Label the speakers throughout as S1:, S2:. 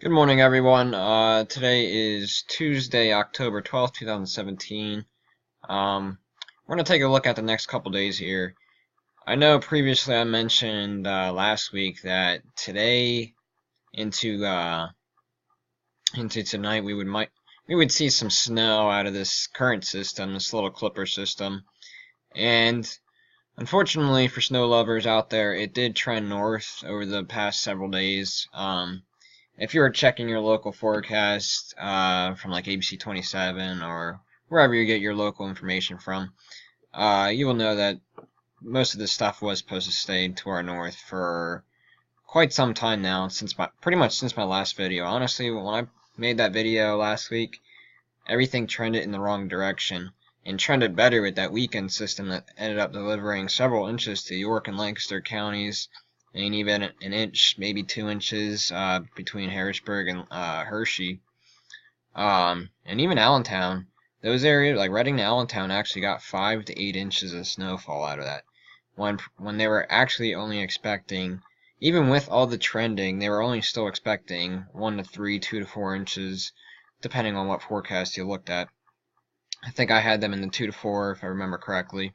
S1: Good morning, everyone. Today is Tuesday, October 12th, 2017. We're going to take a look at the next couple days here. I know previously I mentioned last week that today into into tonight we would see some snow out of this current system, this little clipper system, and unfortunately for snow lovers out there, it did trend north over the past several days. If you were checking your local forecast from like ABC 27 or wherever you get your local information from, you will know that most of this stuff was supposed to stay to our north for quite some time now, pretty much since my last video. Honestly, when I made that video last week, everything trended in the wrong direction and trended better with that weekend system that ended up delivering several inches to York and Lancaster counties, and even an inch, maybe 2 inches between Harrisburg and Hershey, and even Allentown. Those areas, like Reading to Allentown, actually got 5 to 8 inches of snowfall out of that. When they were actually only expecting, even with all the trending, they were only still expecting 1 to 3, 2 to 4 inches, depending on what forecast you looked at. I think I had them in the 2 to 4, if I remember correctly.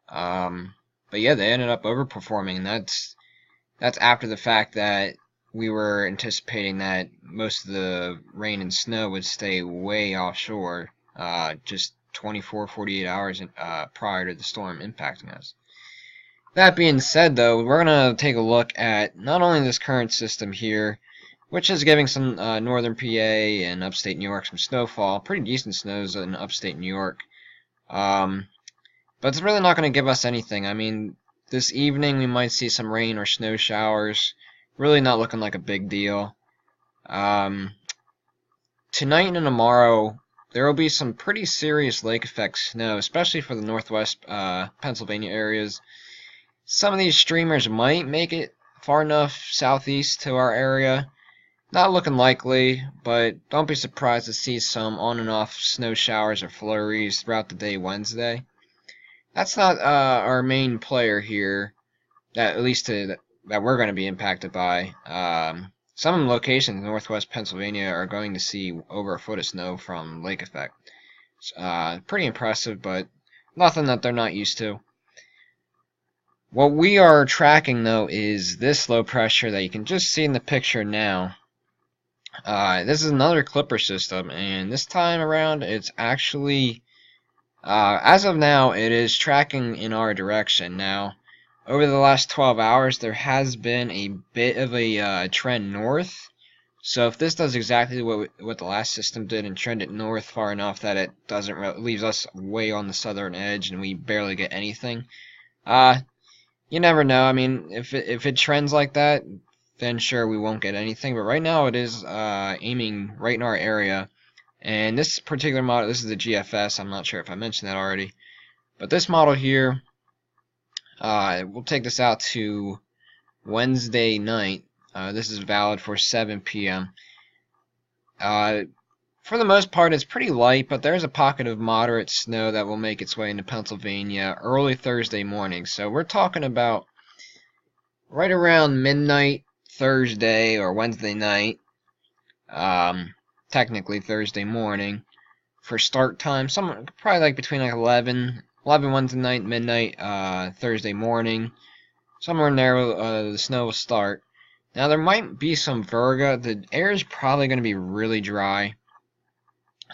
S1: But yeah, they ended up overperforming, and that's after the fact that we were anticipating that most of the rain and snow would stay way offshore, just 24, 48 hours prior to the storm impacting us. That being said, though, we're going to take a look at not only this current system here, which is giving some northern PA and upstate New York some snowfall, pretty decent snows in upstate New York, but it's really not going to give us anything. I mean, this evening we might see some rain or snow showers, really not looking like a big deal. Tonight and tomorrow, there will be some pretty serious lake effect snow, especially for the northwest Pennsylvania areas. Some of these streamers might make it far enough southeast to our area. Not looking likely, but don't be surprised to see some on and off snow showers or flurries throughout the day Wednesday. That's not our main player here, that at least that we're going to be impacted by. Some locations in northwest Pennsylvania are going to see over a foot of snow from lake effect. Pretty impressive, but nothing that they're not used to. What we are tracking, though, is this low pressure that you can just see in the picture now. This is another clipper system, and this time around it's actually, as of now, it is tracking in our direction. Now, over the last 12 hours, there has been a bit of a trend north. So if this does exactly what the last system did and trended north far enough that it leaves us way on the southern edge and we barely get anything, you never know. I mean, if it trends like that, then sure, we won't get anything. But right now it is aiming right in our area. And this particular model, this is the GFS. I'm not sure if I mentioned that already. But this model here, we'll take this out to Wednesday night. This is valid for 7 p.m. For the most part, it's pretty light, but there's a pocket of moderate snow that will make its way into Pennsylvania early Thursday morning. So we're talking about right around midnight Thursday or Wednesday night, technically Thursday morning, for start time. Probably like between like 11 Wednesday night, midnight Thursday morning. Somewhere in there, the snow will start. Now, there might be some virga. The air is probably going to be really dry.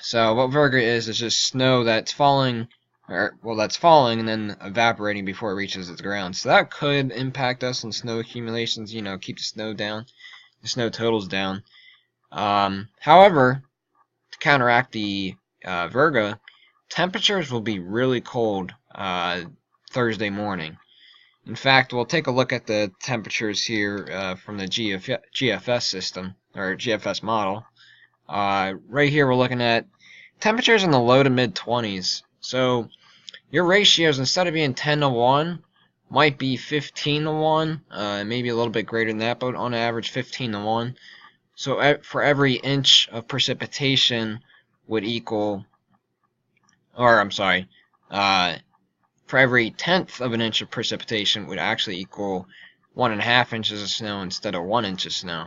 S1: So what virga is just snow that's falling, that's falling and then evaporating before it reaches the ground. So that could impact us on snow accumulations, keep the snow down, the snow totals down. However, to counteract the virga, temperatures will be really cold Thursday morning. In fact, we'll take a look at the temperatures here from the GFS system, or GFS model. Right here we're looking at temperatures in the low to mid 20s. So your ratios, instead of being 10 to 1, might be 15 to 1, maybe a little bit greater than that, but on average 15 to 1. So for every inch of precipitation would equal, or I'm sorry, for every tenth of an inch of precipitation would actually equal 1.5 inches of snow instead of 1 inch of snow.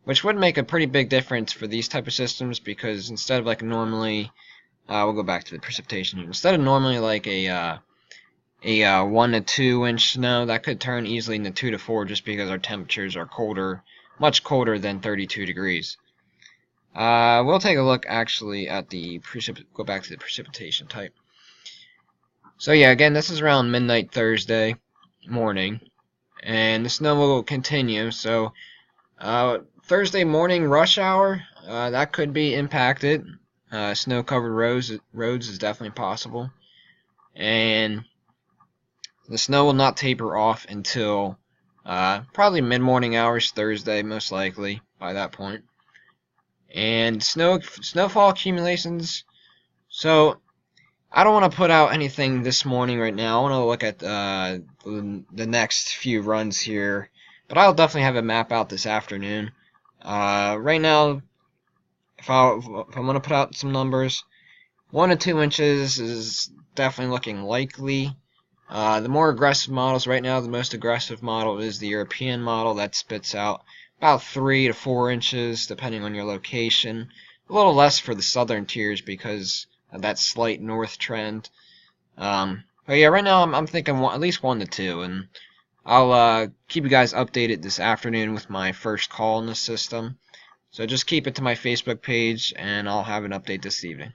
S1: which would make a pretty big difference for these type of systems, because instead of like normally, we'll go back to the precipitation here. Instead of normally like a 1 to 2 inch snow, that could turn easily into 2 to 4 just because our temperatures are colder, much colder than 32 degrees. We'll take a look actually at the go back to the precipitation type. So yeah, again, this is around midnight Thursday morning, and the snow will continue. So Thursday morning rush hour, that could be impacted. Snow-covered roads is definitely possible, and the snow will not taper off until probably mid-morning hours Thursday, most likely by that point. And snowfall accumulations. So I don't want to put out anything this morning right now. I want to look at the next few runs here, but I'll definitely have a map out this afternoon. Right now, if I'm going to put out some numbers, 1 to 2 inches is definitely looking likely. The more aggressive models right now, the most aggressive model is the European model that spits out about 3 to 4 inches depending on your location. A little less for the southern tiers because of that slight north trend. But yeah, right now I'm thinking at least 1 to 2, and I'll keep you guys updated this afternoon with my first call in the system. So just keep it to my Facebook page, and I'll have an update this evening.